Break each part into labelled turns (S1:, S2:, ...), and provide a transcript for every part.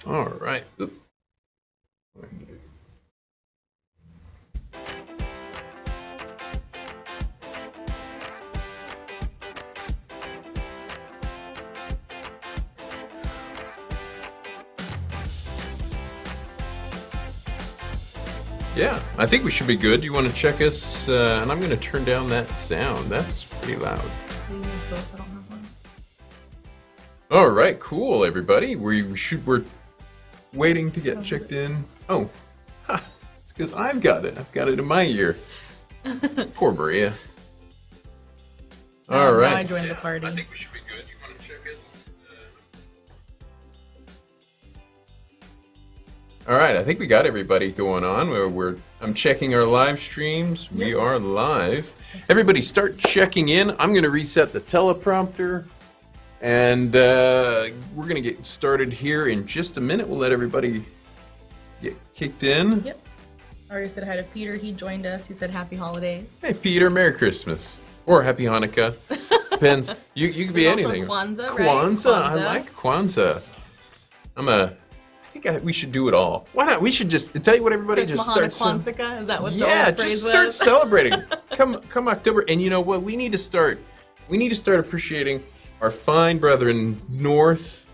S1: All right. Oop. Yeah, I think we should be good. Do you want to check us? And I'm going to turn down that sound. That's pretty loud.
S2: We need both. I don't have one.
S1: All right, cool, everybody. We're waiting to get checked in. Oh, ha, it's because I've got it. I've got it in my ear. Poor Maria. All right.
S2: Now I joined the party.
S1: I think we should be good. You want to check us? All right, I think we got everybody going on. I'm checking our live streams. We are live. Everybody start checking in. I'm going to reset the teleprompter, and we're going to get started here in just a minute. We'll let everybody get kicked in.
S2: Yep. I already said hi to Peter. He joined us. He said happy holidays.
S1: Hey, Peter, Merry Christmas. Or Happy Hanukkah. Depends. You could be
S2: There's
S1: anything.
S2: Also Kwanzaa,
S1: Kwanzaa.
S2: right?
S1: I like Kwanzaa. I think we should do it all. Why not? We should just tell you what everybody
S2: Chris
S1: just
S2: Mahana
S1: start.
S2: Kwanzaa? Is that what the
S1: Yeah,
S2: old phrase
S1: just start
S2: was?
S1: celebrating. Come October, and you know what? We need to start appreciating our fine brethren north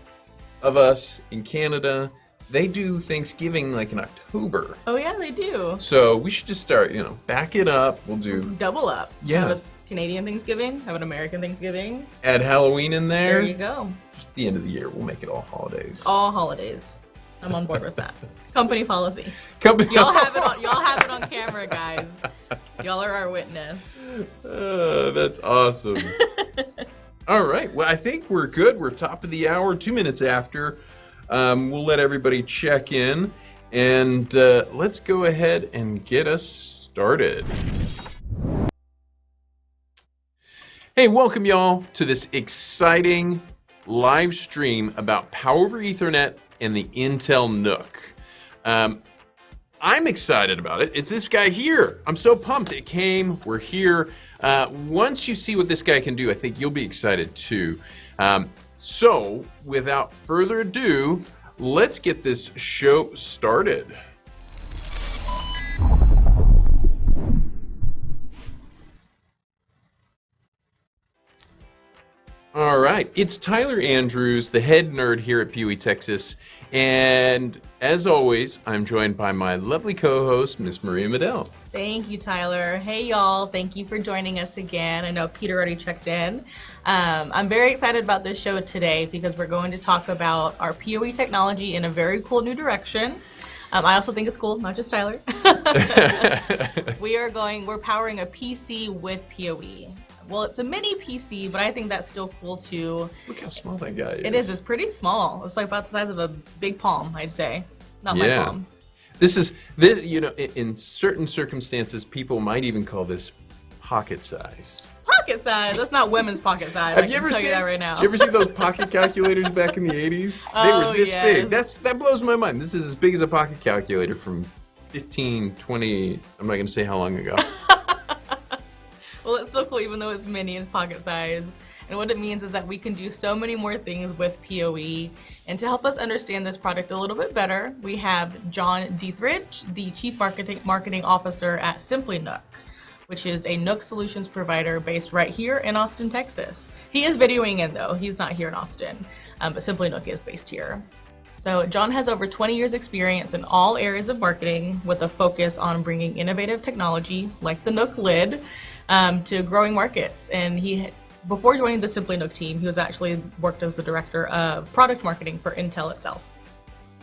S1: of us in Canada. They do Thanksgiving like in October.
S2: Oh yeah, they do.
S1: So we should just start, back it up. We'll do
S2: Double up.
S1: Yeah.
S2: Have a Canadian Thanksgiving, have an American Thanksgiving.
S1: add Halloween in there.
S2: There you go.
S1: Just the end of the year, we'll make it all holidays.
S2: All holidays. I'm on board with that. Company policy.
S1: Company.
S2: Y'all have it on. Y'all have it on camera, guys. Y'all are our witness.
S1: That's awesome. All right. Well, I think we're good. We're top of the hour, 2 minutes after. We'll let everybody check in, and let's go ahead and get us started. Hey, welcome y'all to this exciting live stream about Power over Ethernet and the Intel NUC. I'm excited about it. It's this guy here. I'm so pumped. It came. We're here. Once you see what this guy can do, I think you'll be excited too. So, without further ado, let's get this show started. All right, it's Tyler Andrews, the head nerd here at PoE Texas, and as always, I'm joined by my lovely co-host, Miss Maria Medell.
S2: Thank you, Tyler. Hey, y'all. Thank you for joining us again. I know Peter already checked in. I'm very excited about this show today because we're going to talk about our PoE technology in a very cool new direction. I also think it's cool, not just Tyler. We're powering a PC with PoE. Well, it's a mini PC, but I think that's still cool too.
S1: Look how small that guy is.
S2: It is. It's pretty small. It's like about the size of a big palm, I'd say. Not my palm.
S1: This, in certain circumstances, people might even call this pocket-sized.
S2: Pocket size? That's not women's pocket size. I can tell you that right now.
S1: Did you ever see those pocket calculators back in the 80s? They were this big. That blows my mind. This is as big as a pocket calculator from 15, 20, I'm not going to say how long ago.
S2: Well, it's so cool even though it's mini, it's pocket sized. And what it means is that we can do so many more things with PoE. And to help us understand this product a little bit better, we have John Dietrich, the Chief Marketing Officer at Simply NUC, which is a NUC solutions provider based right here in Austin, Texas. He is videoing in though, he's not here in Austin, but Simply NUC is based here. So John has over 20 years experience in all areas of marketing with a focus on bringing innovative technology like the NUC Lid to growing markets. And before joining the Simply NUC team, he was actually worked as the director of product marketing for Intel itself.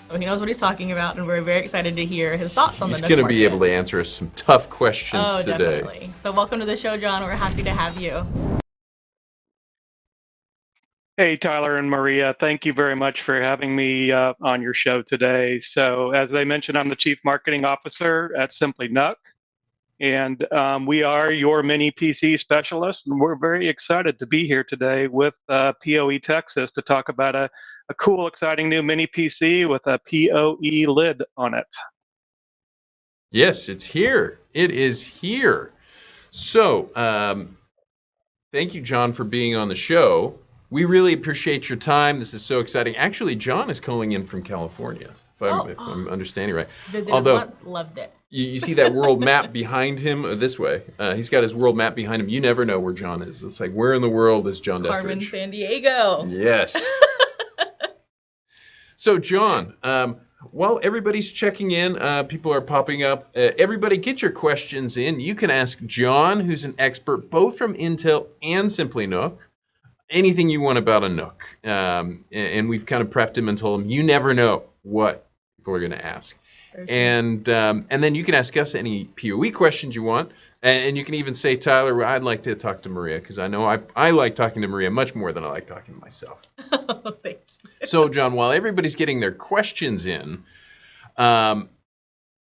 S2: So he knows what he's talking about, and we're very excited to hear his thoughts on the NUC market.
S1: He's going to be able to answer us some tough questions today.
S2: Definitely. So welcome to the show, John. We're happy to have you.
S3: Hey, Tyler and Maria, thank you very much for having me on your show today. So as they mentioned, I'm the Chief Marketing Officer at Simply NUC, and we are your mini PC specialist, and we're very excited to be here today with PoE Texas to talk about a cool, exciting new mini PC with a PoE lid on it.
S1: Yes, it's here. It is here. So, thank you, John, for being on the show. we really appreciate your time. This is so exciting. Actually, John is calling in from California, if I'm understanding right.
S2: Visited once, loved it.
S1: You see that world map behind him this way. He's got his world map behind him. You never know where John is. It's like, where in the world is John
S2: Carmen,
S1: Dethridge?
S2: San Diego.
S1: Yes. So, John, while everybody's checking in, people are popping up. Everybody get your questions in. You can ask John, who's an expert both from Intel and Simply NUC, anything you want about a NUC. And we've kind of prepped him and told him, you never know what people are going to ask. And then you can ask us any PoE questions you want. And you can even say, Tyler, I'd like to talk to Maria, because I know I like talking to Maria much more than I like talking to myself.
S2: Thank you.
S1: So, John, while everybody's getting their questions in,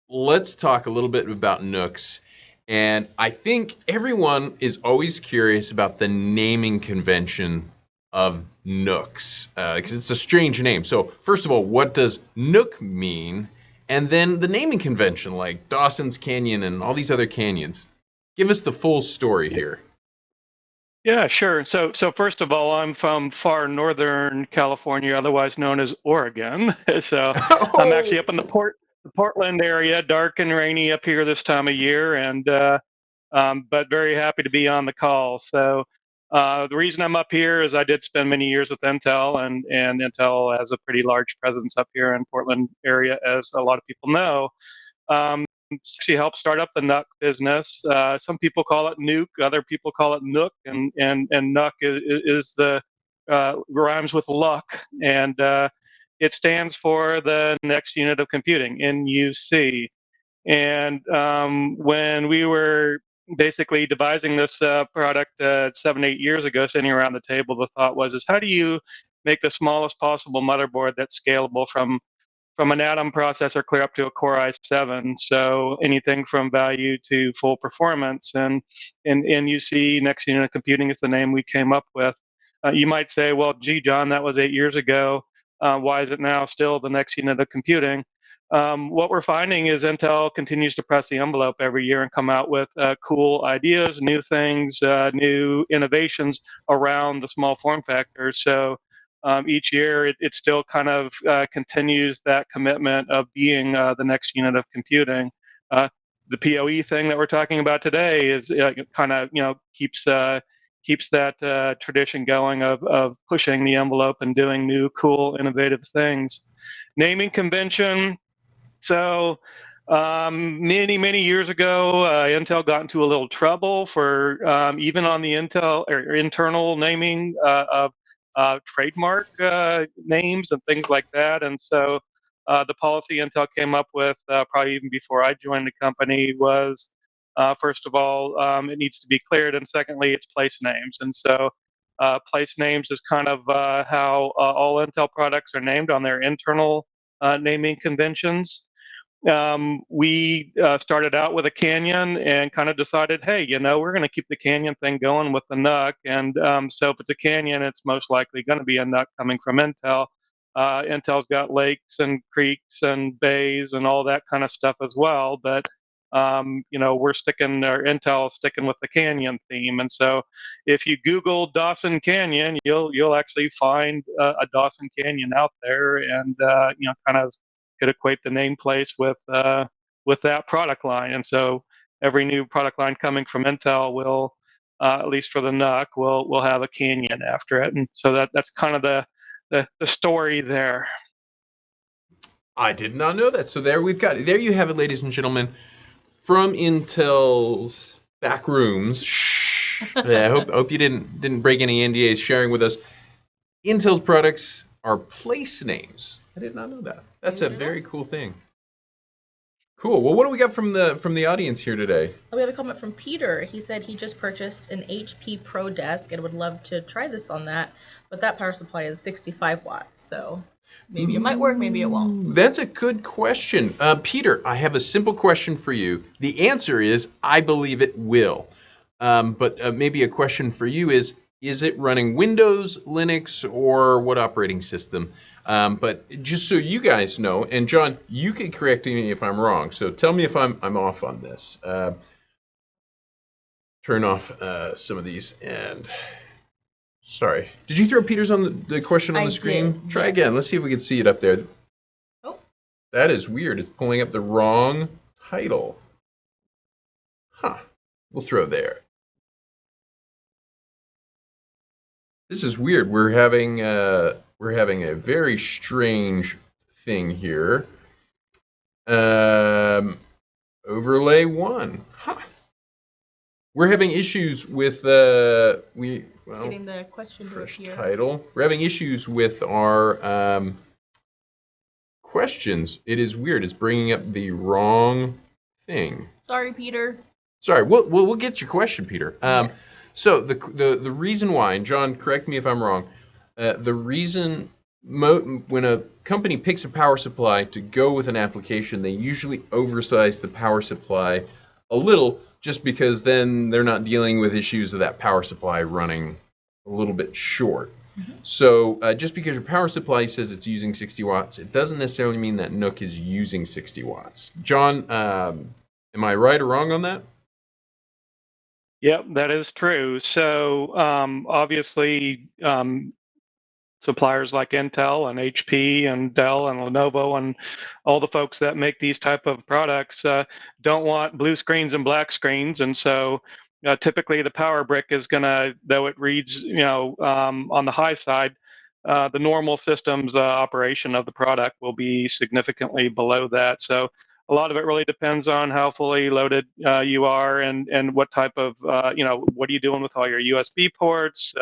S1: let's talk a little bit about NUCs. And I think everyone is always curious about the naming convention of NUCs, because it's a strange name. So, first of all, what does NUC mean? And then the naming convention, like Dawson's Canyon and all these other canyons. Give us the full story here.
S3: Yeah, sure. So first of all, I'm from far northern California, otherwise known as Oregon. So I'm actually up in the Portland area, dark and rainy up here this time of year, and but very happy to be on the call. So the reason I'm up here is I did spend many years with Intel, and Intel has a pretty large presence up here in Portland area, as a lot of people know. She helped start up the NUC business. Some people call it NUC, other people call it NUC, and NUC is the rhymes with luck, and it stands for the next unit of computing, NUC. And when we were basically devising this product 7-8 years ago, sitting around the table, the thought was, how do you make the smallest possible motherboard that's scalable from an Atom processor clear up to a Core i7, so anything from value to full performance. And NUC, next unit of computing, is the name we came up with. You might say, well, gee, John, that was 8 years ago. Why is it now still the next unit of computing? What we're finding is Intel continues to press the envelope every year and come out with cool ideas, new things, new innovations around the small form factor. So each year it still kind of continues that commitment of being the next unit of computing. The PoE thing that we're talking about today is kind of keeps that tradition going of pushing the envelope and doing new, cool, innovative things. Naming convention. So many years ago, Intel got into a little trouble for even on the Intel or internal naming of trademark names and things like that. And so the policy Intel came up with, probably even before I joined the company, was first of all, it needs to be cleared, and secondly, it's place names. And so place names is kind of how all Intel products are named on their internal naming conventions. We started out with a Canyon and kind of decided, hey, we're going to keep the Canyon thing going with the NUC. And so if it's a Canyon, it's most likely going to be a NUC coming from Intel. Intel's got lakes and creeks and bays and all that kind of stuff as well. But Intel's sticking with the Canyon theme. And so if you Google Dawson Canyon, you'll actually find a Dawson Canyon out there, and kind of could equate the nameplates with that product line. And so every new product line coming from Intel will, at least for the NUC, will have a Canyon after it. And so that's kind of the story there.
S1: I did not know that. So there you have it, ladies and gentlemen, from Intel's back rooms. I hope you didn't break any NDAs sharing with us. Intel's products are place names. I did not know that. That's a very cool thing. Cool. Well, what do we got from the audience here today?
S2: We have a comment from Peter. He said he just purchased an HP Pro desk and would love to try this on that, but that power supply is 65 watts, so maybe it might work, maybe it won't.
S1: That's a good question. Peter, I have a simple question for you. The answer is, I believe it will. But maybe a question for you is it running Windows, Linux, or what operating system? But just so you guys know, and John, you can correct me if I'm wrong. So tell me if I'm off on this. Turn off some of these and Sorry. Did you throw Peter's on the question on
S2: I
S1: the screen?
S2: did,
S1: Try
S2: yes.
S1: again. Let's see if we can see it up there.
S2: Oh.
S1: That is weird. It's pulling up the wrong title. Huh. We'll throw there. This is weird. We're having a very strange thing here. Overlay 1. Huh. We're having issues with
S2: Getting the question to
S1: first
S2: appear.
S1: title. We're having issues with our questions. It is weird. It's bringing up the wrong thing.
S2: Sorry, Peter.
S1: Sorry. We'll get your question, Peter.
S2: Yes.
S1: So the reason why, and John, correct me if I'm wrong. The reason when a company picks a power supply to go with an application, they usually oversize the power supply a little, just because then they're not dealing with issues of that power supply running a little bit short.
S2: Mm-hmm.
S1: So just because your power supply says it's using 60 watts, it doesn't necessarily mean that NUC is using 60 watts. John, am I right or wrong on that?
S3: Yep, that is true. So obviously, suppliers like Intel and HP and Dell and Lenovo and all the folks that make these type of products don't want blue screens and black screens, and so typically the power brick is gonna, though it reads on the high side, the normal system's operation of the product will be significantly below that. So a lot of it really depends on how fully loaded you are, and what type of what are you doing with all your USB ports,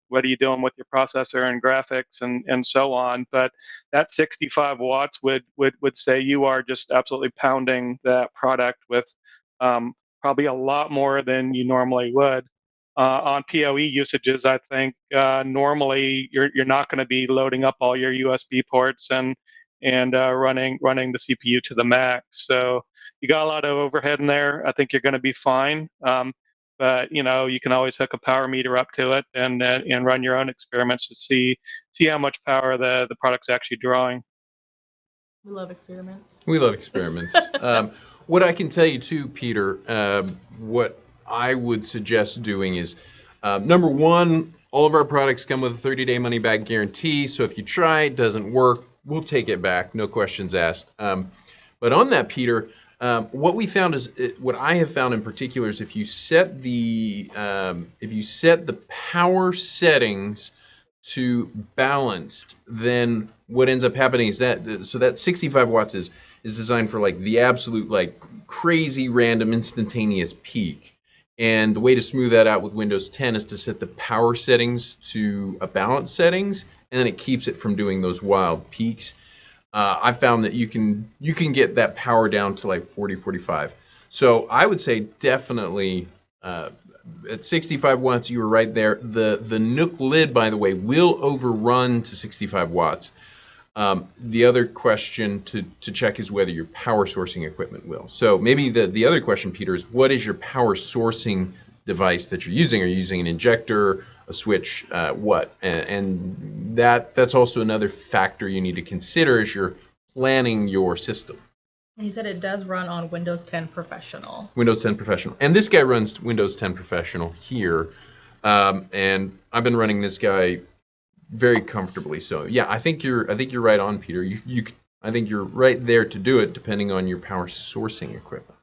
S3: what are you doing with your processor and graphics and so on. But that 65 watts would say you are just absolutely pounding that product with probably a lot more than you normally would. On PoE usages, I think normally you're not going to be loading up all your USB ports and running the CPU to the max. So you got a lot of overhead in there. I think you're going to be fine. But you can always hook a power meter up to it and run your own experiments to see how much power the product's actually drawing.
S2: We love experiments.
S1: We love experiments. What I can tell you too, Peter, what I would suggest doing is, number one, all of our products come with a 30-day money-back guarantee. So if you try, it doesn't work, we'll take it back, no questions asked. But on that, Peter, what we found is, what I have found in particular is if you set the power settings to balanced, then what ends up happening is that 65 watts is designed for like the absolute like crazy random instantaneous peak. And the way to smooth that out with Windows 10 is to set the power settings to a balanced settings, and then it keeps it from doing those wild peaks. I found that you can get that power down to like 40, 45. So I would say definitely at 65 watts, you were right there. The NUC Lid, by the way, will overrun to 65 watts. The other question to check is whether your power sourcing equipment will. So maybe the other question, Peter, is what is your power sourcing device that you're using? Are you using an injector, a switch, what? And that's also another factor you need to consider as you're planning your system.
S2: He said it does run on Windows 10 Professional.
S1: Windows 10 Professional. And this guy runs Windows 10 Professional here. And I've been running this guy very comfortably. So yeah, I think you're right on, Peter. I think you're right there to do it, depending on your power sourcing equipment.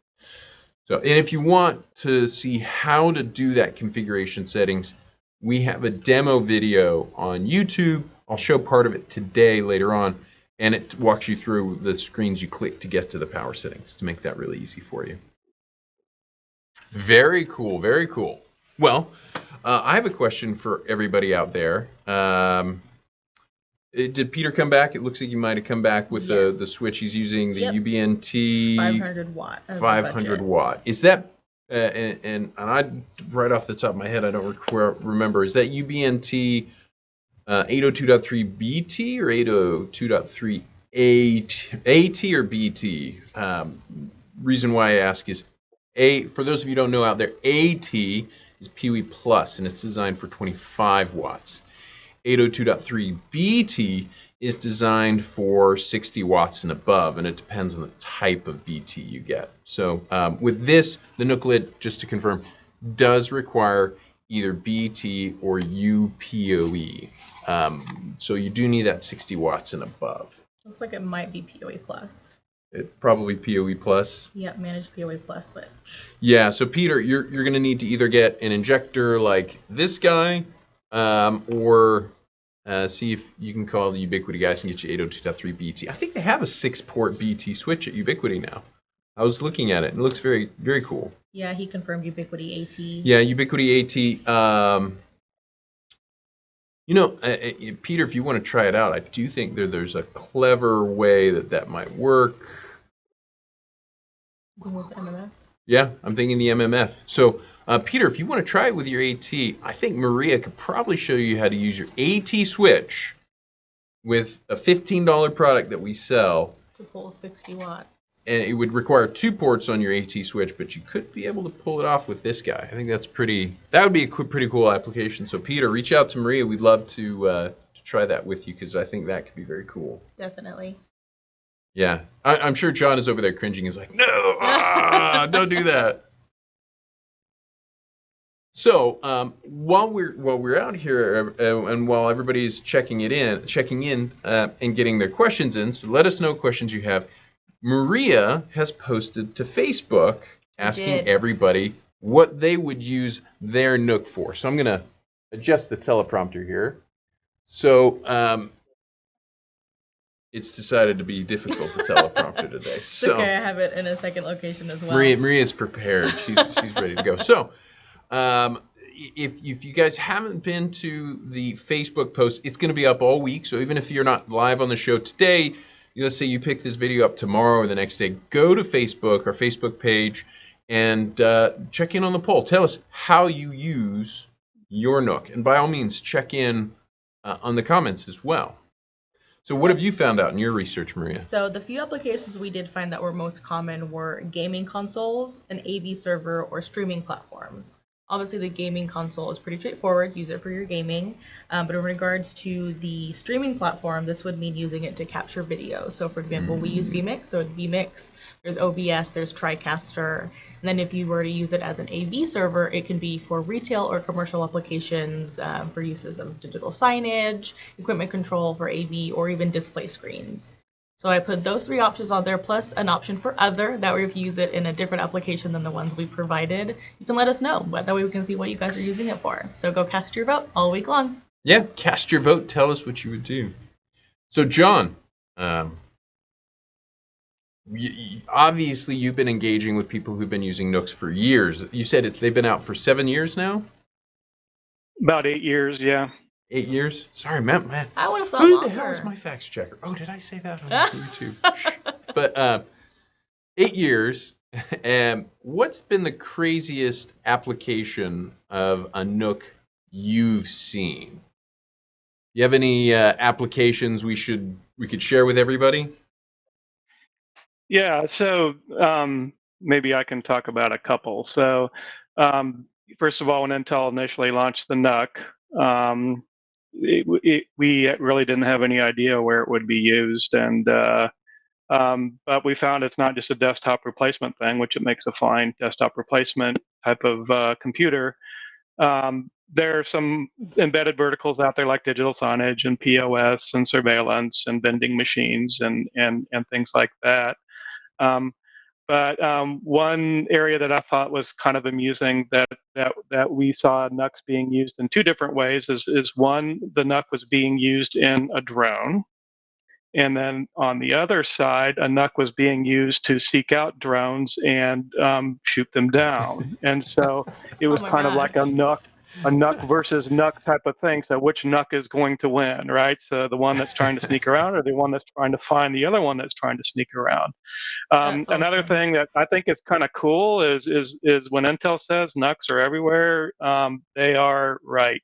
S1: So, and if you want to see how to do that configuration settings, we have a demo video on YouTube. I'll show part of it today later on, and it walks you through the screens you click to get to the power settings to make that really easy for you. Very cool, very cool. Well, I have a question for everybody out there. Did Peter come back? It looks like he might have come back with
S2: Yes.
S1: the switch he's using, the
S2: Yep.
S1: UBNT
S2: 500 watt. as the
S1: 500
S2: budget.
S1: watt. Is that and I right off the top of my head I don't remember. Is that UBNT 802.3 BT or 802.3 AT or BT? Reason why I ask is for those of you who don't know out there, AT is PoE Plus, and it's designed for 25 watts. 802.3 BT is designed for 60 watts and above, and it depends on the type of BT you get. So with this, the NUC Lid, just to confirm, does require either BT or uPoE. So you do need that 60 watts and above.
S2: Looks like it might be PoE plus.
S1: It probably PoE plus.
S2: Yep, managed PoE plus switch.
S1: Yeah, so Peter, you're going to need to either get an injector like this guy, or see if you can call the Ubiquity guys and get you 802.3 BT. I think they have a 6-port BT switch at Ubiquity now. I was looking at it, and it looks very, very cool.
S2: Yeah, he confirmed Ubiquity AT.
S1: Yeah, Ubiquity AT. You know, Peter, if you want to try it out, I do think there's a clever way that might work.
S2: With the MMS?
S1: Yeah, I'm thinking the MMF. So, Peter, if you want to try it with your AT, I think Maria could probably show you how to use your AT switch with a $15 product that we sell.
S2: To pull 60 watts.
S1: And it would require 2 ports on your AT switch, but you could be able to pull it off with this guy. I think that would be a pretty cool application. So, Peter, reach out to Maria. We'd love to try that with you, because I think that could be very cool.
S2: Definitely.
S1: Yeah, I'm sure John is over there cringing. He's like, no, don't do that. So while we're out here, and while everybody's checking in, and getting their questions in, so let us know questions you have. Maria has posted to Facebook asking everybody what they would use their NUC for. So I'm going to adjust the teleprompter here. So it's decided to be difficult, the teleprompter today.
S2: It's okay, I have it in a second location as well.
S1: Maria's prepared. She's ready to go. So if you guys haven't been to the Facebook post, it's going to be up all week. So even if you're not live on the show today, let's say you pick this video up tomorrow or the next day, go to Facebook, our Facebook page, and check in on the poll. Tell us how you use your NUC. And by all means, check in on the comments as well. So what have you found out in your research, Maria?
S2: So the few applications we did find that were most common were gaming consoles, an AV server, or streaming platforms. Obviously, the gaming console is pretty straightforward. Use it for your gaming. But in regards to the streaming platform, this would mean using it to capture video. So, for example, we use vMix. So with vMix, there's OBS, there's TriCaster. And then if you were to use it as an AV server, it can be for retail or commercial applications, for uses of digital signage, equipment control for AV, or even display screens. So I put those 3 options on there, plus an option for other. That way, if you use it in a different application than the ones we provided, you can let us know. That way we can see what you guys are using it for. So go cast your vote all week long.
S1: Yeah, cast your vote. Tell us what you would do. So John, obviously you've been engaging with people who've been using NUCs for years. You said they've been out for 7 years now?
S3: About 8 years, yeah.
S1: 8 years? Sorry, man.
S2: I would have thought
S1: Who
S2: longer.
S1: the hell is my fax checker? Oh, did I say that on YouTube? But 8 years. And what's been the craziest application of a NUC you've seen? You have any applications we could share with everybody?
S3: Yeah, so maybe I can talk about a couple. So first of all, when Intel initially launched the NUC, we really didn't have any idea where it would be used, and but we found it's not just a desktop replacement thing, which it makes a fine desktop replacement type of computer. There are some embedded verticals out there like digital signage and POS and surveillance and vending machines and things like that. But one area that I thought was kind of amusing that we saw NUCs being used in 2 different ways is one, the NUC was being used in a drone. And then on the other side, a NUC was being used to seek out drones and shoot them down. And so it was kind of like a NUC versus NUC type of thing. So which NUC is going to win, right? So the one that's trying to sneak around, or the one that's trying to find the other one that's trying to sneak around. Another thing that I think is kind of cool is when Intel says NUCs are everywhere, they are right.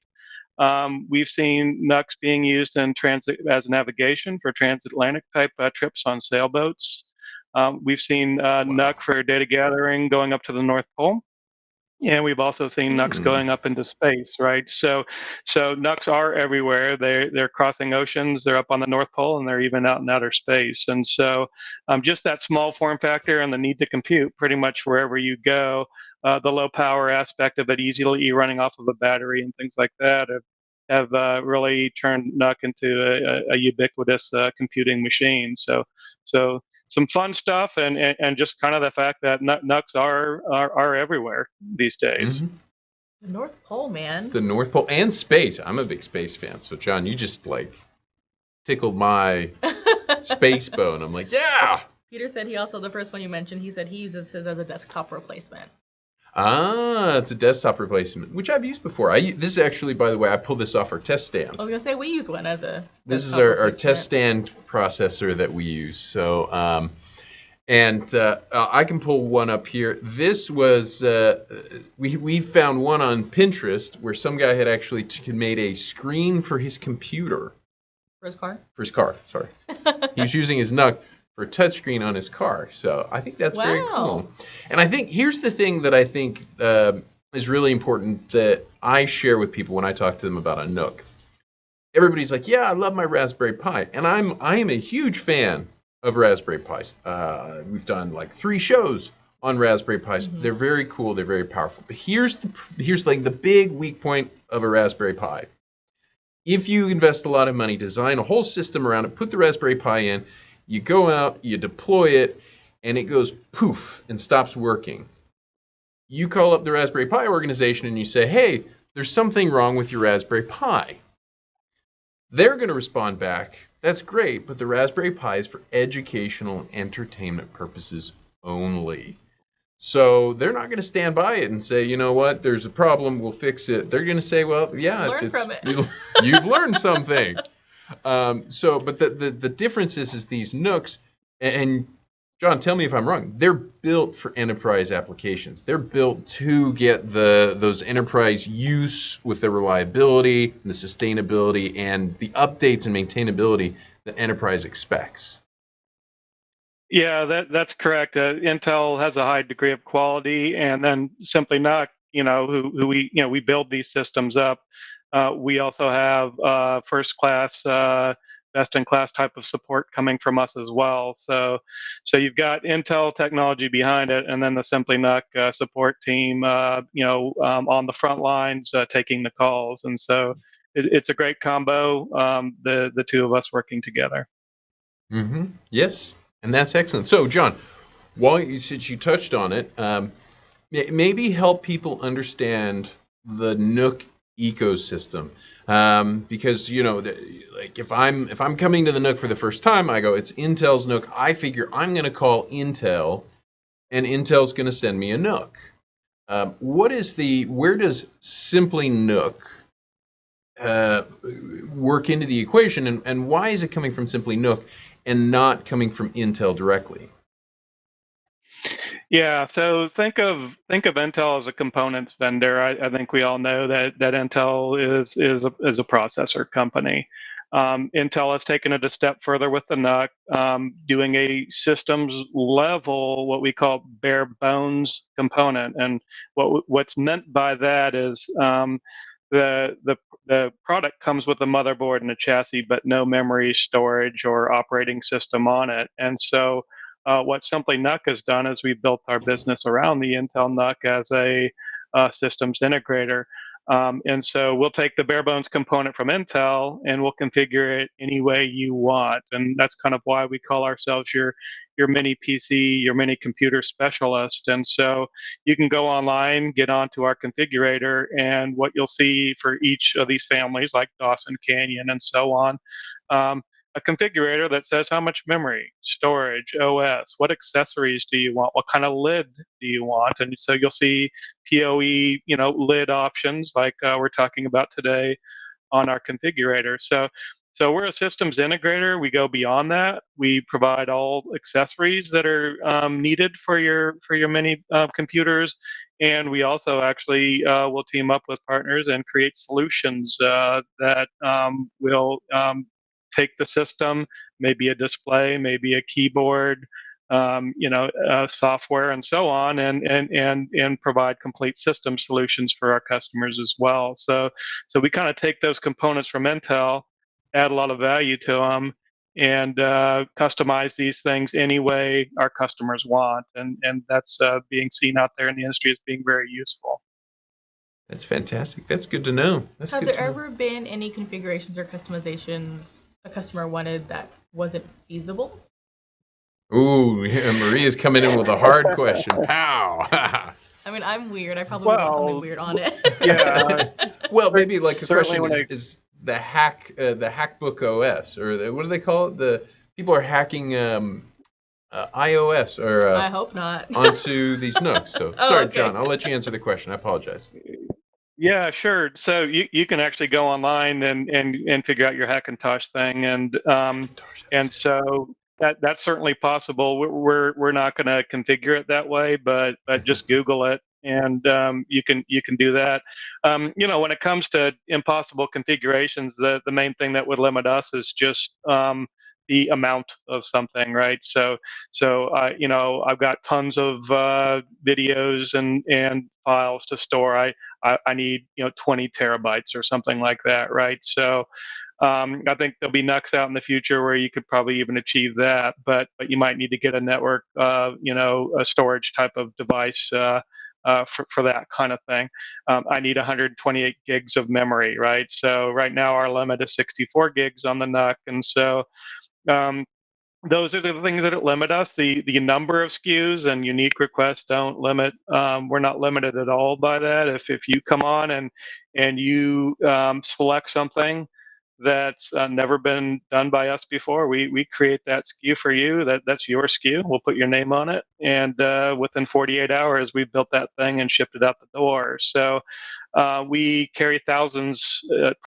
S3: We've seen NUCs being used in transit as navigation for transatlantic type trips on sailboats. We've seen NUC for data gathering going up to the North Pole. And we've also seen NUCs going up into space, right? So NUCs are everywhere. They're crossing oceans. They're up on the North Pole, and they're even out in outer space. And so, just that small form factor and the need to compute, pretty much wherever you go, the low power aspect of it, easily running off of a battery and things like that, have really turned NUC into a ubiquitous computing machine. So some fun stuff, and just kind of the fact that NUCs are everywhere these days.
S2: The North Pole, man.
S1: The North Pole and space. I'm a big space fan. So John, you just like tickled my space bone. I'm like, yeah.
S2: Peter said he also, the first one you mentioned, he said he uses his as a desktop replacement.
S1: It's a desktop replacement, which I've used before. This is actually, by the way, I pulled this off our test stand.
S2: I was gonna say we use one as a.
S1: This is our test stand processor that we use. So, I can pull one up here. This was we found one on Pinterest where some guy had actually made a screen for his computer.
S2: For his car. For
S1: his car. Sorry, he was using his NUC for a touchscreen on his car. So I think that's very cool. And I think here's the thing that I think is really important that I share with people when I talk to them about a NUC. Everybody's like, yeah, I love my Raspberry Pi. And I am a huge fan of Raspberry Pis. We've done like 3 shows on Raspberry Pis. They're very cool. They're very powerful. But here's like the big weak point of a Raspberry Pi. If you invest a lot of money, design a whole system around it, put the Raspberry Pi in, you go out, you deploy it, and it goes poof and stops working. You call up the Raspberry Pi organization and you say, hey, there's something wrong with your Raspberry Pi. They're going to respond back, that's great, but the Raspberry Pi is for educational and entertainment purposes only. So they're not going to stand by it and say, you know what, there's a problem, we'll fix it. They're going to say, well, yeah,
S2: learn from it.
S1: You've learned something. But the difference is these NUCs, and John, tell me if I'm wrong, they're built for enterprise applications. They're built to get those enterprise use with the reliability and the sustainability and the updates and maintainability that enterprise expects.
S3: Yeah, that's correct. Intel has a high degree of quality, and then Simply NUC, who we build these systems up. We also have first-class, best-in-class type of support coming from us as well. So you've got Intel technology behind it, and then the Simply NUC support team, on the front lines taking the calls. And so it's a great combo. The two of us working together.
S1: Yes, and that's excellent. So, John, since you touched on it, maybe help people understand the NUC ecosystem, because like if I'm coming to the NUC for the first time, I go, it's Intel's NUC. I figure I'm going to call Intel, and Intel's going to send me a NUC. Where does Simply NUC work into the equation, and why is it coming from Simply NUC and not coming from Intel directly?
S3: Yeah, so think of Intel as a components vendor. I think we all know that Intel is a processor company. Intel has taken it a step further with the NUC, doing a systems level, what we call bare bones component. And what's meant by that is the product comes with a motherboard and a chassis, but no memory, storage, or operating system on it. And so what Simply NUC has done is we've built our business around the Intel NUC as a systems integrator. And so we'll take the bare bones component from Intel and we'll configure it any way you want. And that's kind of why we call ourselves your mini PC, your mini computer specialist. And so you can go online, get onto our configurator, and what you'll see for each of these families, like Dawson Canyon and so on, a configurator that says how much memory, storage, OS, what accessories do you want, what kind of lid do you want, and so you'll see PoE, lid options like we're talking about today on our configurator. So we're a systems integrator. We go beyond that. We provide all accessories that are needed for your mini computers, and we also actually will team up with partners and create solutions that will take the system, maybe a display, maybe a keyboard, software and so on, and provide complete system solutions for our customers as well. So we kind of take those components from Intel, add a lot of value to them, and customize these things any way our customers want, and that's being seen out there in the industry as being very useful.
S1: That's fantastic. That's good to know.
S2: Have there ever been any configurations or customizations a customer wanted that wasn't feasible?
S1: Ooh, yeah, Maria's coming in with a hard question. How?
S2: I mean, I'm weird. I probably would want something weird on it.
S3: Yeah.
S1: Well, maybe like a
S3: Certainly
S1: question is the hackbook OS, or what do they call it? The people are hacking iOS or
S2: I hope not.
S1: onto these NUCs. So
S2: Oh,
S1: sorry,
S2: okay.
S1: John. I'll let you answer the question. I apologize.
S3: Yeah, sure. So you can actually go online and figure out your Hackintosh thing, and so that's certainly possible. We're not going to configure it that way, but just Google it, and you can do that. When it comes to impossible configurations, the main thing that would limit us is just the amount of something, right? So I've got tons of videos and files to store. I need 20 terabytes or something like that, right? So I think there'll be NUCs out in the future where you could probably even achieve that, but you might need to get a network, a storage type of device for that kind of thing. I need 128 gigs of memory, right? So right now our limit is 64 gigs on the NUC, and so those are the things that limit us. The number of SKUs and unique requests don't limit. We're not limited at all by that. If you come on and you select something that's never been done by us before, we create that SKU for you. That's your SKU. We'll put your name on it, and within 48 hours, we've built that thing and shipped it out the door. So we carry thousands,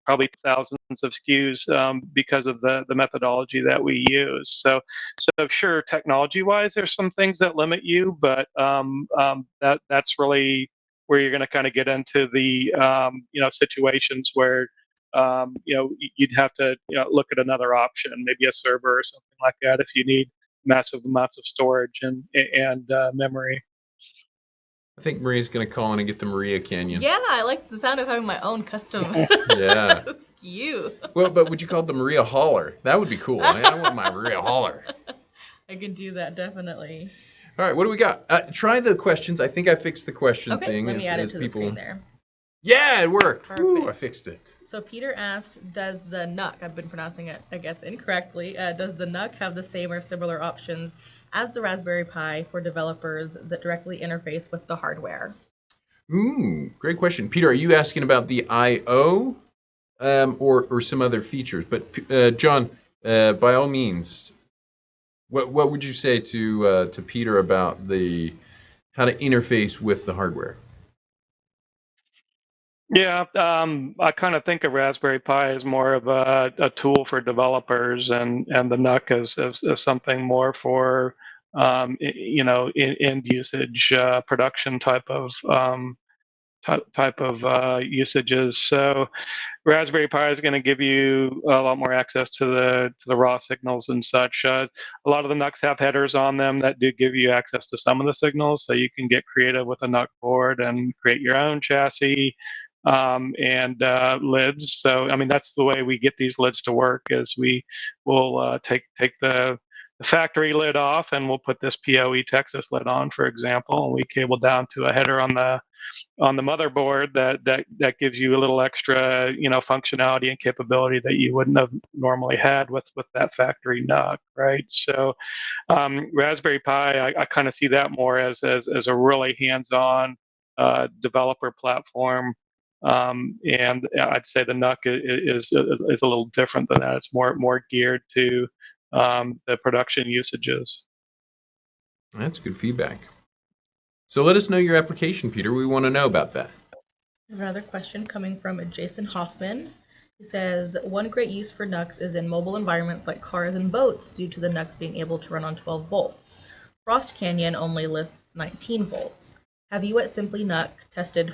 S3: probably thousands of SKUs because of the methodology that we use. So sure, technology-wise, there's some things that limit you, but that's really where you're going to kind of get into the situations where you'd have to look at another option, maybe a server or something like that, if you need massive amounts of storage and memory.
S1: I think Maria's going to call in and get the Maria Canyon.
S2: Yeah, I like the sound of having my own custom
S1: Yeah.
S2: SKU.
S1: Well, but would you call it the Maria Holler? That would be cool. I want my Maria Holler.
S2: I can do that, definitely.
S1: All right, what do we got? Try the questions. I think I fixed the question thing.
S2: Let me add it to the screen there.
S1: Yeah, it worked.
S2: Perfect.
S1: Woo, I fixed it.
S2: So Peter asked, does the NUC, I've been pronouncing it, I guess, incorrectly, does the NUC have the same or similar options as the Raspberry Pi for developers that directly interface with the hardware?
S1: Ooh, great question. Peter, are you asking about the I/O or some other features? But John, by all means, what would you say to Peter about how to interface with the hardware?
S3: Yeah, I kind of think of Raspberry Pi as more of a tool for developers, and the NUC as something more for end usage production type of usages. So Raspberry Pi is going to give you a lot more access to the raw signals and such. A lot of the NUCs have headers on them that do give you access to some of the signals, so you can get creative with a NUC board and create your own chassis and lids. So I mean, that's the way we get these lids to work. Is we will take the factory lid off, and we'll put this PoE Texas lid on, for example, and we cable down to a header on the motherboard that gives you a little extra functionality and capability that you wouldn't have normally had with that factory NUC, right? So Raspberry Pi, I kind of see that more as a really hands-on developer platform. And I'd say the NUC is a little different than that. It's more geared to the production usages.
S1: That's good feedback. So let us know your application, Peter. We want to know about that.
S2: Another question coming from Jason Hoffman. He says, one great use for NUCs is in mobile environments like cars and boats due to the NUCs being able to run on 12 volts. Frost Canyon only lists 19 volts. Have you at Simply NUC tested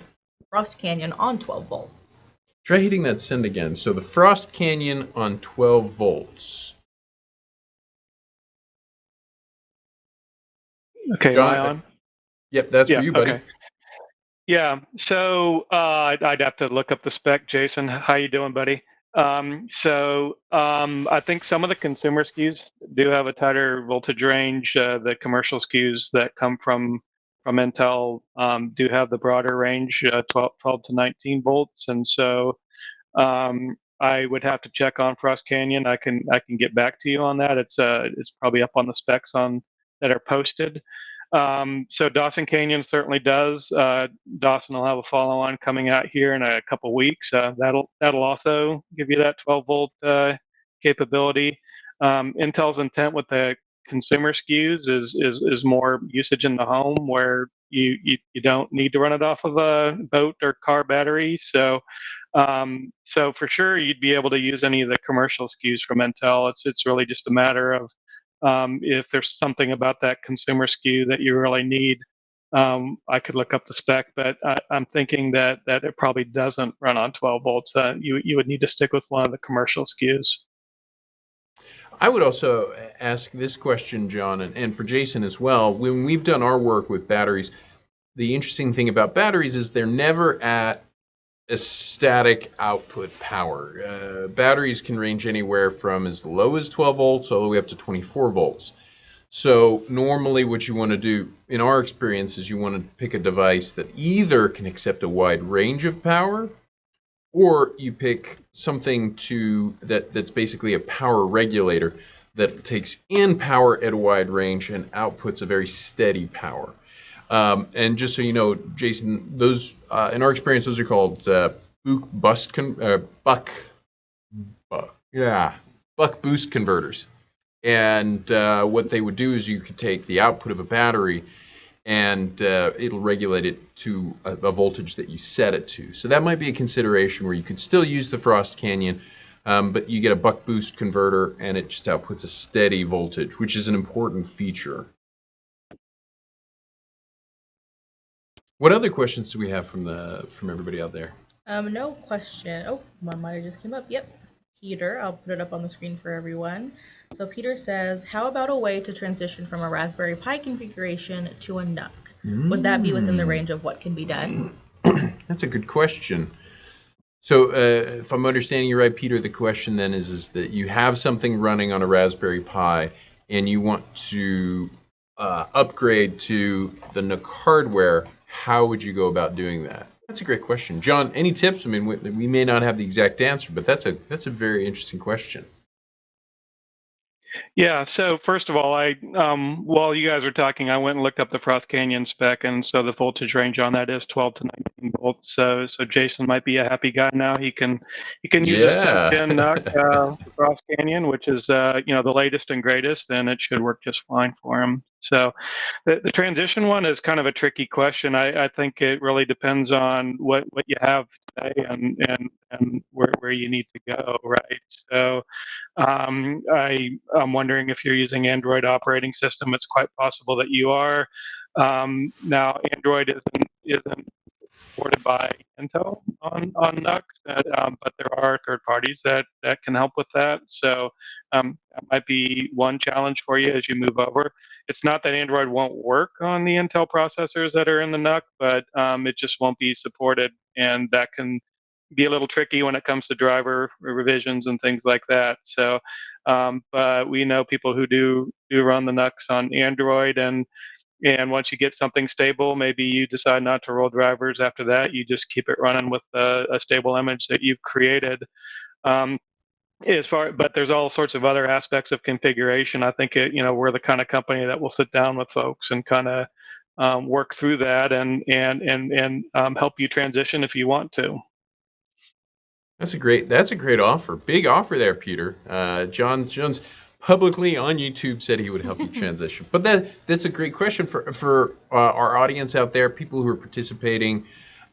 S2: Frost Canyon on 12 volts?
S1: Try hitting that send again. So the Frost Canyon on 12 volts.
S3: Okay, am I
S1: John,
S3: on?
S1: yep, that's for
S3: Yeah,
S1: you, buddy.
S3: okay. Yeah, so I'd have to look up the spec. Jason, how you doing, buddy? I think some of the consumer SKUs do have a tighter voltage range. The commercial SKUs that come from Intel do have the broader range, 12 to 19 volts, and so I would have to check on Frost Canyon. I can get back to you on that. It's probably up on the specs on that are posted. So Dawson Canyon certainly does. Dawson will have a follow-on coming out here in a couple weeks. That'll also give you that 12 volt capability. Intel's intent with the consumer SKUs is more usage in the home where you don't need to run it off of a boat or car battery. So for sure you'd be able to use any of the commercial SKUs from Intel. It's really just a matter of if there's something about that consumer SKU that you really need. I could look up the spec, but I'm thinking that it probably doesn't run on 12 volts. You would need to stick with one of the commercial SKUs.
S1: I would also ask this question, John, and for Jason as well. When we've done our work with batteries, the interesting thing about batteries is they're never at a static output power. Batteries can range anywhere from as low as 12 volts all the way up to 24 volts. So normally what you want to do, in our experience, is you want to pick a device that either can accept a wide range of power, or you pick something that's basically a power regulator that takes in power at a wide range and outputs a very steady power. And just so you know, Jason, those in our experience, those are called buck boost converters. And what they would do is you could take the output of a battery and it'll regulate it to a voltage that you set it to. So that might be a consideration where you could still use the Frost Canyon, but you get a buck boost converter and it just outputs a steady voltage, which is an important feature. What other questions do we have from everybody out there?
S2: No question. Oh, one might have just came up. Yep. Peter, I'll put it up on the screen for everyone. So Peter says, how about a way to transition from a Raspberry Pi configuration to a NUC? Would that be within the range of what can be done?
S1: That's a good question. So if I'm understanding you right, Peter, the question then is that you have something running on a Raspberry Pi and you want to upgrade to the NUC hardware. How would you go about doing that? That's a great question. John, any tips? I mean, we may not have the exact answer, but that's a very interesting question.
S3: Yeah, so first of all, while you guys were talking, I went and looked up the Frost Canyon spec, and so the voltage range on that is 12 to 19 volts. So Jason might be a happy guy now. He can use his 10th gen NUC, Frost Canyon, which is the latest and greatest, and it should work just fine for him. So the transition one is kind of a tricky question. I think it really depends on what you have today and where you need to go, right? So I'm wondering if you're using Android operating system. It's quite possible that you are. Now, Android isn't supported by Intel on NUCs, but there are third parties that can help with that. So that might be one challenge for you as you move over. It's not that Android won't work on the Intel processors that are in the NUC, but it just won't be supported, and that can be a little tricky when it comes to driver revisions and things like that. So, but we know people who do run the NUCs on Android, and once you get something stable, maybe you decide not to roll drivers after that. You just keep it running with a stable image that you've created. But there's all sorts of other aspects of configuration. I think we're the kind of company that will sit down with folks and kind of work through that and help you transition if you want to.
S1: That's a great offer. Big offer there, Peter. John's publicly on YouTube said he would help you transition. But that's a great question for our audience out there, people who are participating.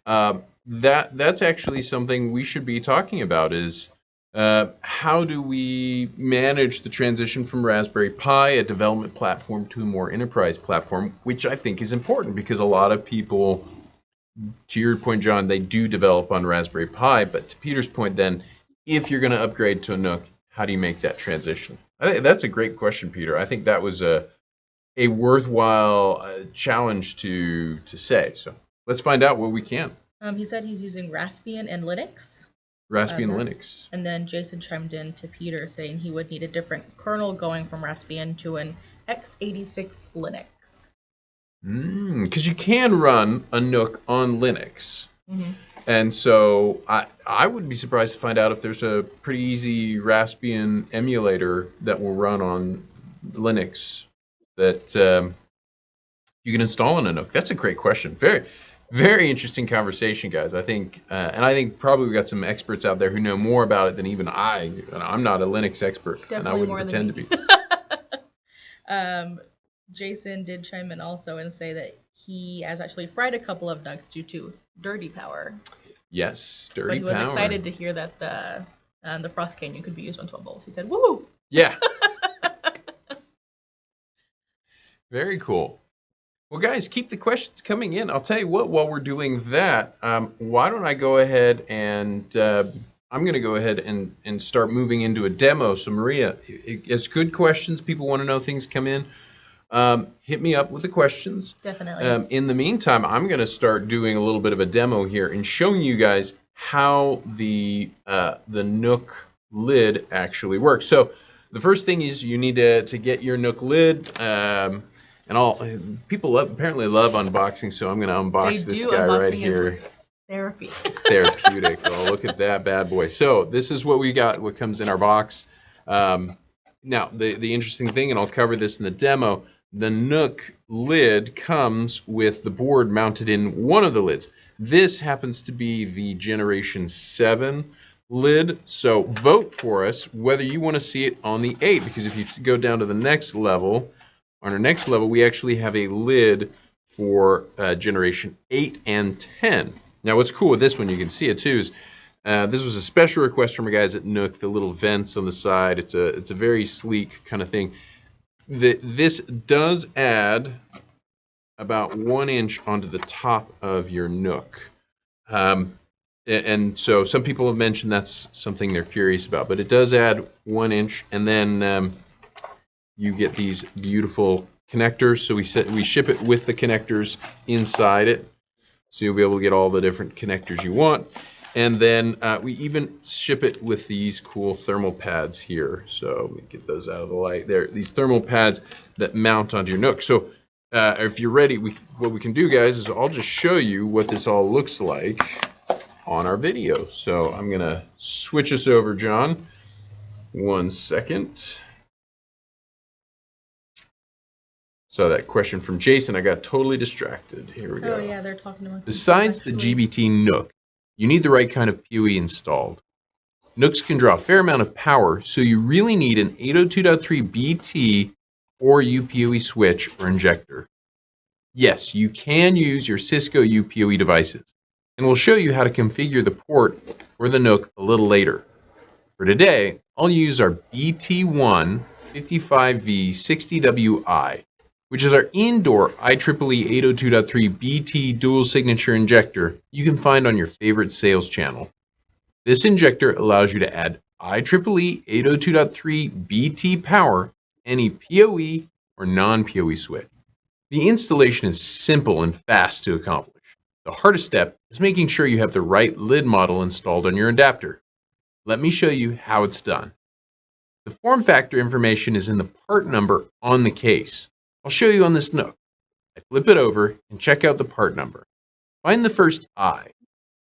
S1: That's actually something we should be talking about is how do we manage the transition from Raspberry Pi, a development platform, to a more enterprise platform, which I think is important because a lot of people, to your point, John, they do develop on Raspberry Pi, but to Peter's point then, if you're going to upgrade to a NUC, how do you make that transition? I think that's a great question, Peter. I think that was a a worthwhile challenge to say. So let's find out what we can.
S2: He said he's using Raspbian and Linux.
S1: Raspbian Linux.
S2: And then Jason chimed in to Peter saying he would need a different kernel going from Raspbian to an x86 Linux.
S1: Because you can run a NUC on Linux. And so I would be surprised to find out if there's a pretty easy Raspbian emulator that will run on Linux that you can install on a NUC. That's a great question. Very, very interesting conversation, guys. I think, and I think probably we got some experts out there who know more about it than even I. And I'm not a Linux expert,
S2: Definitely
S1: and I wouldn't
S2: more
S1: pretend to be.
S2: Jason did chime in also and say that he has actually fried a couple of NUCs due to dirty power.
S1: Yes, dirty power.
S2: But he was excited to hear that the Frost Canyon could be used on 12 volts. He said, "Woo!"
S1: Yeah. Very cool. Well, guys, keep the questions coming in. I'll tell you what, while we're doing that, why don't I go ahead and I'm going to go ahead and start moving into a demo. So, Maria, it's good questions. People want to know things come in. Hit me up with the questions.
S2: Definitely.
S1: In the meantime, I'm going to start doing a little bit of a demo here and showing you guys how the NUC lid actually works. So, the first thing is you need to get your NUC lid. And people apparently love unboxing, so I'm going to unbox this guy right here.
S2: Therapy.
S1: It's therapeutic. Oh, look at that bad boy. So this is what we got, what comes in our box. Now, the interesting thing, and I'll cover this in the demo, the NUC lid comes with the board mounted in one of the lids. This happens to be the Generation 7 lid, so vote for us whether you want to see it on the 8, because if you go down to the next level, on our next level, we actually have a lid for Generation 8 and 10. Now, what's cool with this one, you can see it too, is this was a special request from our guys at NUC, the little vents on the side. It's a very sleek kind of thing. This does add about 1 inch onto the top of your NUC. And so some people have mentioned that's something they're curious about, but it does add 1 inch, and then you get these beautiful connectors. So we ship it with the connectors inside it, so you'll be able to get all the different connectors you want. And then we even ship it with these cool thermal pads here. So let me get those out of the light there. These thermal pads that mount onto your NUC. So if you're ready, what we can do, guys, is I'll just show you what this all looks like on our video. So I'm going to switch us over, John. 1 second. So that question from Jason, I got totally distracted. Here we go.
S2: Oh yeah, they're talking about.
S1: Besides the GBT-NUC, you need the right kind of PoE installed. NUCs can draw a fair amount of power, so you really need an 802.3 BT or uPoE switch or injector. Yes, you can use your Cisco uPoE devices, and we'll show you how to configure the port or the NUC a little later. For today, I'll use our BT1 55V 60WI, which is our indoor IEEE 802.3 BT dual signature injector you can find on your favorite sales channel. This injector allows you to add IEEE 802.3 BT power any PoE or non-PoE switch. The installation is simple and fast to accomplish. The hardest step is making sure you have the right lid model installed on your adapter. Let me show you how it's done. The form factor information is in the part number on the case. I'll show you on this NUC. I flip it over and check out the part number. Find the first I.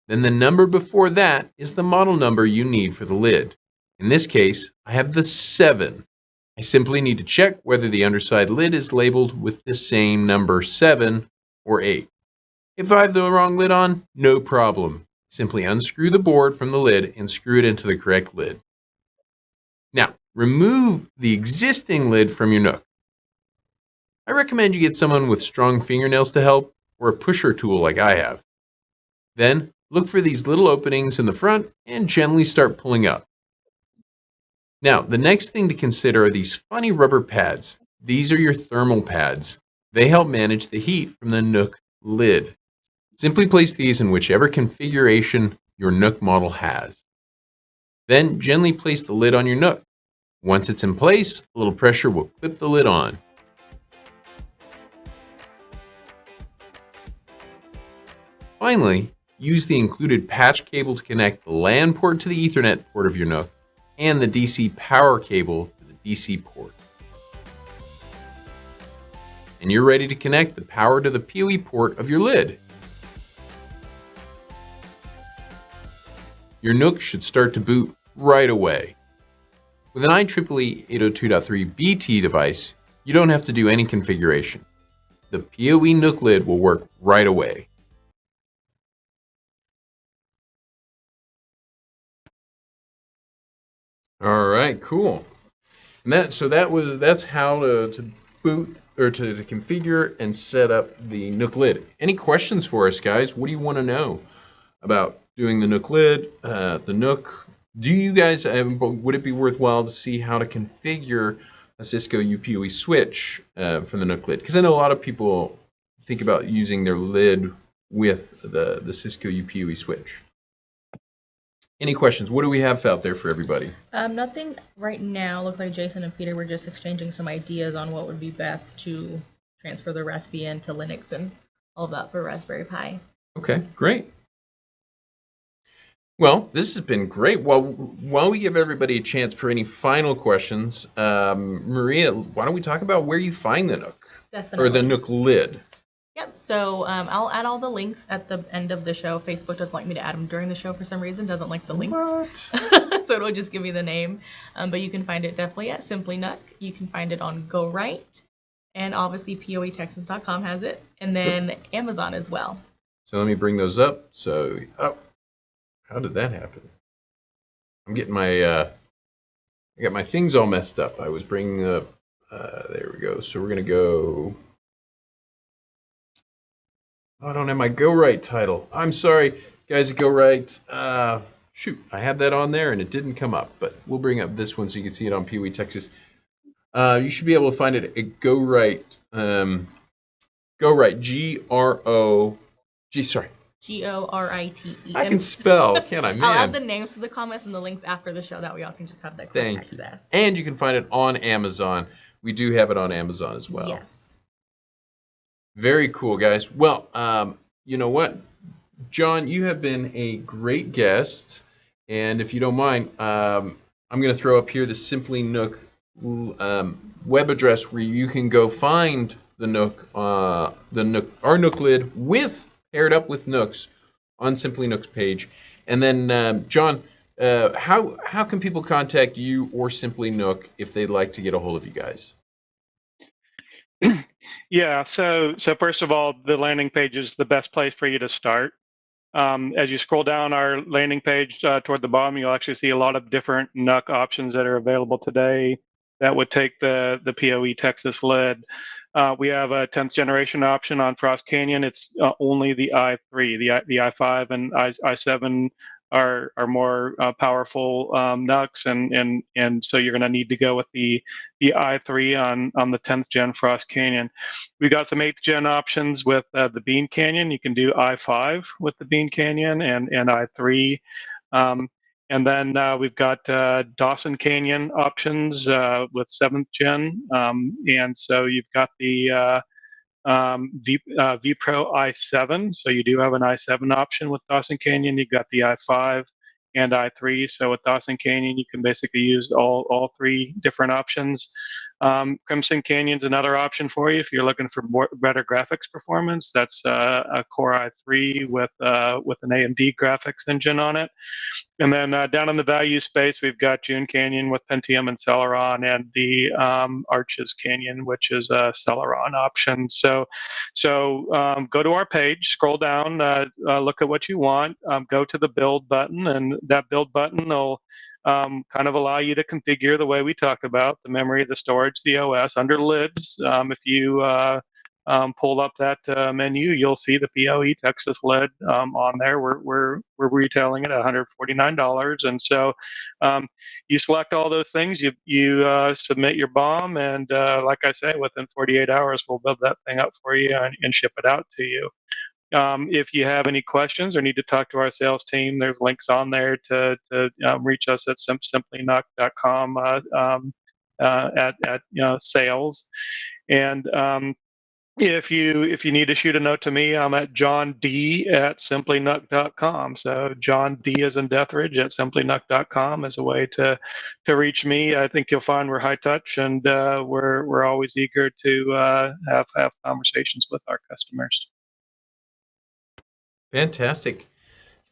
S1: Then the number before that is the model number you need for the lid. In this case, I have the 7. I simply need to check whether the underside lid is labeled with the same number 7 or 8. If I have the wrong lid on, no problem. Simply unscrew the board from the lid and screw it into the correct lid. Now, remove the existing lid from your NUC. I recommend you get someone with strong fingernails to help, or a pusher tool like I have. Then, look for these little openings in the front and gently start pulling up. Now, the next thing to consider are these funny rubber pads. These are your thermal pads. They help manage the heat from the NUC lid. Simply place these in whichever configuration your NUC model has. Then, gently place the lid on your NUC. Once it's in place, a little pressure will clip the lid on. Finally, use the included patch cable to connect the LAN port to the Ethernet port of your NUC and the DC power cable to the DC port. And you're ready to connect the power to the PoE port of your lid. Your NUC should start to boot right away. With an IEEE 802.3 BT device, you don't have to do any configuration. The PoE NUC lid will work right away. All right, cool. And that's how to boot or to configure and set up the NUC lid. Any questions for us, guys? What do you want to know about doing the NUC lid, the NUC? Do you guys would it be worthwhile to see how to configure a Cisco uPoE switch for the NUC lid? Because I know a lot of people think about using their lid with the Cisco uPoE switch. Any questions? What do we have out there for everybody?
S2: Nothing right now. Looks like Jason and Peter were just exchanging some ideas on what would be best to transfer the Raspbian to Linux and all of that for Raspberry Pi.
S1: Okay, great. Well, this has been great. While we give everybody a chance for any final questions, Maria, why don't we talk about where you find the NUC?
S2: Definitely.
S1: Or the NUC lid?
S2: Yep, so I'll add all the links at the end of the show. Facebook doesn't like me to add them during the show for some reason, doesn't like the links.
S1: What?
S2: So it'll just give you the name. But you can find it definitely at Simply NUC. You can find it on GoRight. And obviously PoETexas.com has it. And then Amazon as well.
S1: So let me bring those up. So, how did that happen? I'm getting I got my things all messed up. I was bringing up, there we go. So we're going to go. Oh, I don't have my GoRight title. I'm sorry, guys at GoRight. Shoot, I had that on there and it didn't come up, but we'll bring up this one so you can see it on PoE Texas. You should be able to find it at GoRight. GoRight,
S2: GoRite.
S1: I can spell, can't I, man?
S2: I'll add the names to the comments and the links after the show. That way y'all can just have that quick access.
S1: And you can find it on Amazon. We do have it on Amazon as well.
S2: Yes.
S1: Very cool, guys. Well, you know what? John, you have been a great guest. And if you don't mind, I'm going to throw up here the Simply NUC web address where you can go find the NUC, our NUC lid paired up with NUCs on Simply NUC's page. And then, John, how can people contact you or Simply NUC if they'd like to get a hold of you guys?
S3: Yeah, so first of all, the landing page is the best place for you to start. As you scroll down our landing page toward the bottom, you'll actually see a lot of different NUC options that are available today that would take the PoE Texas lid. We have a 10th generation option on Frost Canyon. It's only the i3, the i5 and i7 are more powerful NUCs, and so you're going to need to go with the i3 on the 10th gen Frost Canyon. We got some 8th gen options with the Bean Canyon. You can do i5 with the Bean Canyon and i3. And then we've got Dawson Canyon options with 7th gen. And so you've got the vPro i7. So you do have an i7 option with Dawson Canyon. You've got the i5 and i3. So with Dawson Canyon, you can basically use all three different options. Crimson Canyon's another option for you if you're looking for better graphics performance. That's a Core i3 with an AMD graphics engine on it. And then down in the value space, we've got June Canyon with Pentium and Celeron, and the Arches Canyon, which is a Celeron option. So go to our page, scroll down, look at what you want, go to the build button, and that build button will kind of allow you to configure the way we talked about the memory, the storage, the OS under lids. If you pull up that menu, you'll see the PoE Texas lid on there. We're retailing it at $149, and so you select all those things. You submit your BOM, and like I say, within 48 hours, we'll build that thing up for you and ship it out to you. If you have any questions or need to talk to our sales team, there's links on there to reach us at simplynuc.com at sales. And If you need to shoot a note to me, I'm at johnd@simplynuc.com. So John D as in Deathridge at simplynuc.com is a way to reach me. I think you'll find we're high touch, and we're always eager to have conversations with our customers.
S1: Fantastic.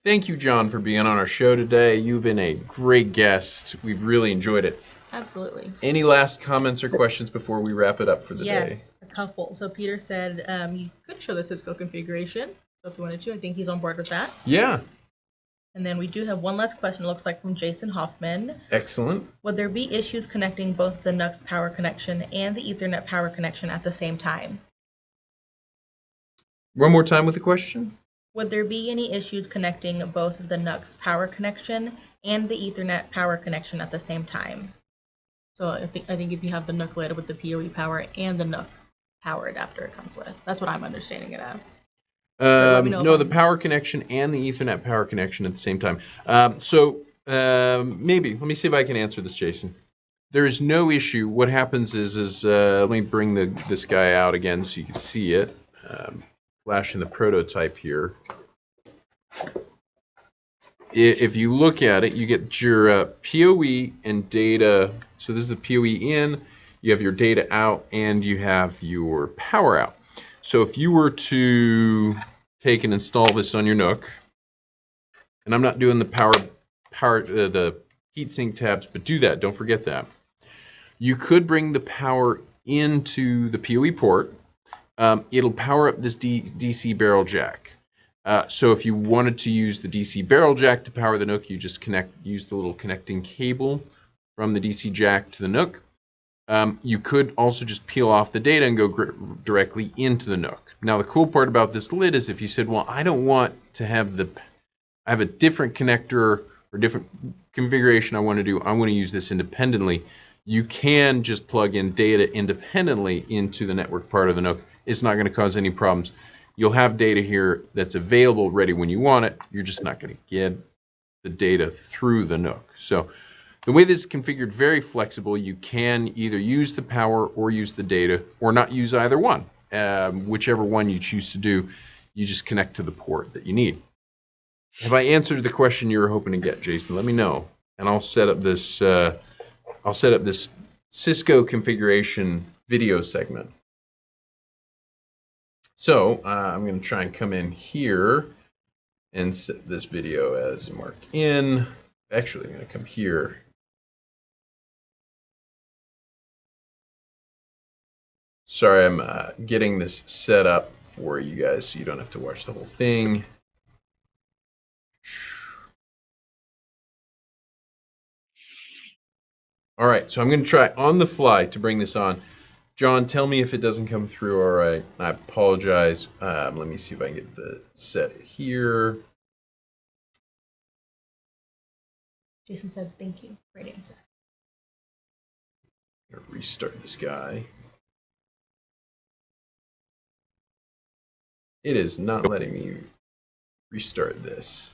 S1: Thank you, John, for being on our show today. You've been a great guest. We've really enjoyed it.
S2: Absolutely.
S1: Any last comments or questions before we wrap it up for the day?
S2: Yes, a couple. So Peter said you could show the Cisco configuration. So if you wanted to, I think he's on board with that.
S1: Yeah.
S2: And then we do have one last question, it looks like, from Jason Hoffman.
S1: Excellent.
S2: Would there be issues connecting both the NUCs power connection and the Ethernet power connection at the same time?
S1: One more time with the question.
S2: Would there be any issues connecting both the NUCs power connection and the Ethernet power connection at the same time? So I think if you have the NUC Lid with the PoE power and the NUC power adapter it comes with. That's what I'm understanding it as.
S1: No, the power connection and the Ethernet power connection at the same time. Maybe. Let me see if I can answer this, Jason. There is no issue. What happens is let me bring this guy out again so you can see it. Flashing the prototype here. If you look at it, you get your PoE and data. So this is the PoE in, you have your data out, and you have your power out. So if you were to take and install this on your NUC, and I'm not doing the the heatsink tabs, but do that. Don't forget that. You could bring the power into the PoE port. It'll power up this DC barrel jack. So if you wanted to use the DC barrel jack to power the NUC, you just use the little connecting cable from the DC jack to the NUC. You could also just peel off the data and go directly into the NUC. Now the cool part about this lid is if you said, well, I don't want to have I have a different connector or different configuration I want to do, I want to use this independently, you can just plug in data independently into the network part of the NUC. It's not going to cause any problems. You'll have data here that's available ready when you want it. You're just not going to get the data through the NUC. So the way this is configured, very flexible. You can either use the power or use the data or not use either one. Whichever one you choose to do, you just connect to the port that you need. Have I answered the question you were hoping to get, Jason? Let me know, and I'll set up this Cisco configuration video segment. So I'm going to try and come in here and set this video as a mark in. Actually, I'm going to come here. Sorry, I'm getting this set up for you guys so you don't have to watch the whole thing. All right, so I'm going to try on the fly to bring this on. John, tell me if it doesn't come through all right. I apologize. Let me see if I can get the set here.
S2: Jason said, thank you. Great answer.
S1: I'm going to restart this guy. It is not letting me restart this.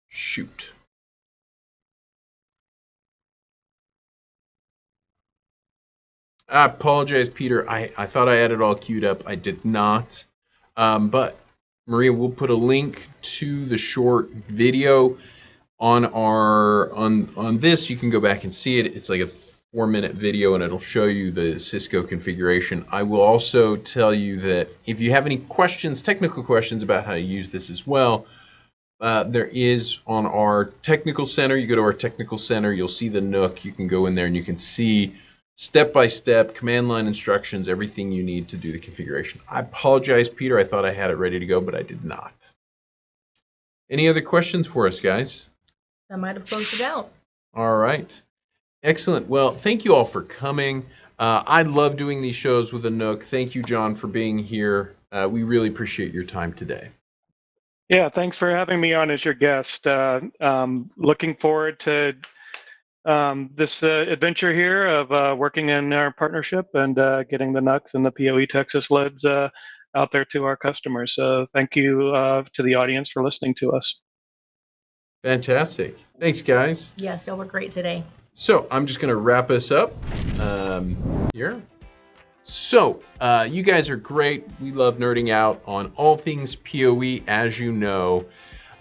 S1: Shoot. I apologize, Peter. I thought I had it all queued up. I did not. But Maria, we'll put a link to the short video on on this. You can go back and see it. It's like a 4-minute video, and it'll show you the Cisco configuration. I will also tell you that if you have any questions, technical questions about how to use this as well, there is on our technical center. You go to our technical center, you'll see the NUC. You can go in there and you can see step-by-step command line instructions, everything you need to do the configuration. I apologize, Peter. I thought I had it ready to go, but I did not. Any other questions for us, guys?
S2: That might have closed it out.
S1: All right. Excellent. Well, thank you all for coming. I love doing these shows with a NUC. Thank you, John, for being here. We really appreciate your time today.
S3: Yeah, thanks for having me on as your guest. Looking forward to this adventure here of working in our partnership and getting the NUCs and the PoE Texas lids out there to our customers. So thank you to the audience for listening to us.
S1: Fantastic. Thanks, guys.
S2: Yes, y'all were great today.
S1: So I'm just going to wrap us up here. So, you guys are great. We love nerding out on all things PoE, as you know.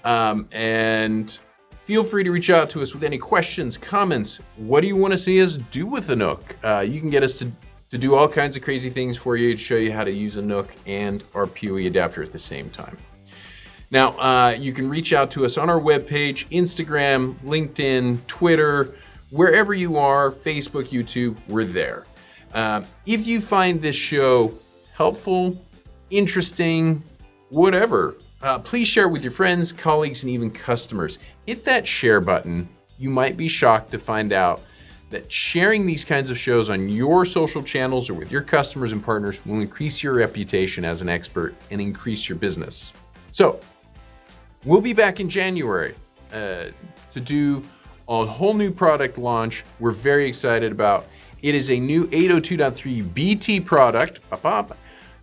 S1: And feel free to reach out to us with any questions, comments. What do you want to see us do with the NUC? You can get us to do all kinds of crazy things for you, to show you how to use a NUC and our PoE adapter at the same time. Now, you can reach out to us on our webpage, Instagram, LinkedIn, Twitter, wherever you are, Facebook, YouTube, we're there. If you find this show helpful, interesting, whatever, please share it with your friends, colleagues, and even customers. Hit that share button. You might be shocked to find out that sharing these kinds of shows on your social channels or with your customers and partners will increase your reputation as an expert and increase your business. So, we'll be back in January to do a whole new product launch we're very excited about. It is a new 802.3 BT product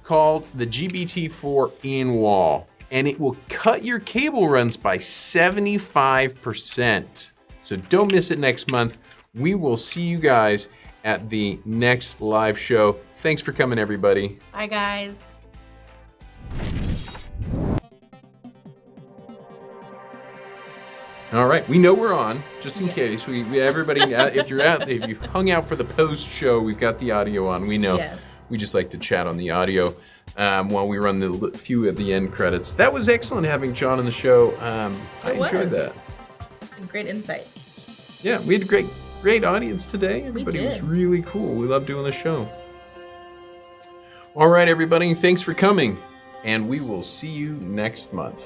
S1: called the GBT-4 in-wall, and it will cut your cable runs by 75%. So don't miss it next month. We will see you guys at the next live show. Thanks for coming, everybody.
S2: Bye, guys.
S1: All right, we know we're on, just in case. We everybody, if you hung out for the post show, we've got the audio on. We know.
S2: Yes.
S1: We just like to chat on the audio while we run the few at the end credits. That was excellent having John on the show. I enjoyed that.
S2: Great insight.
S1: Yeah, we had a great audience today. Everybody was really cool. We love doing the show. All right, everybody, thanks for coming, and we will see you next month.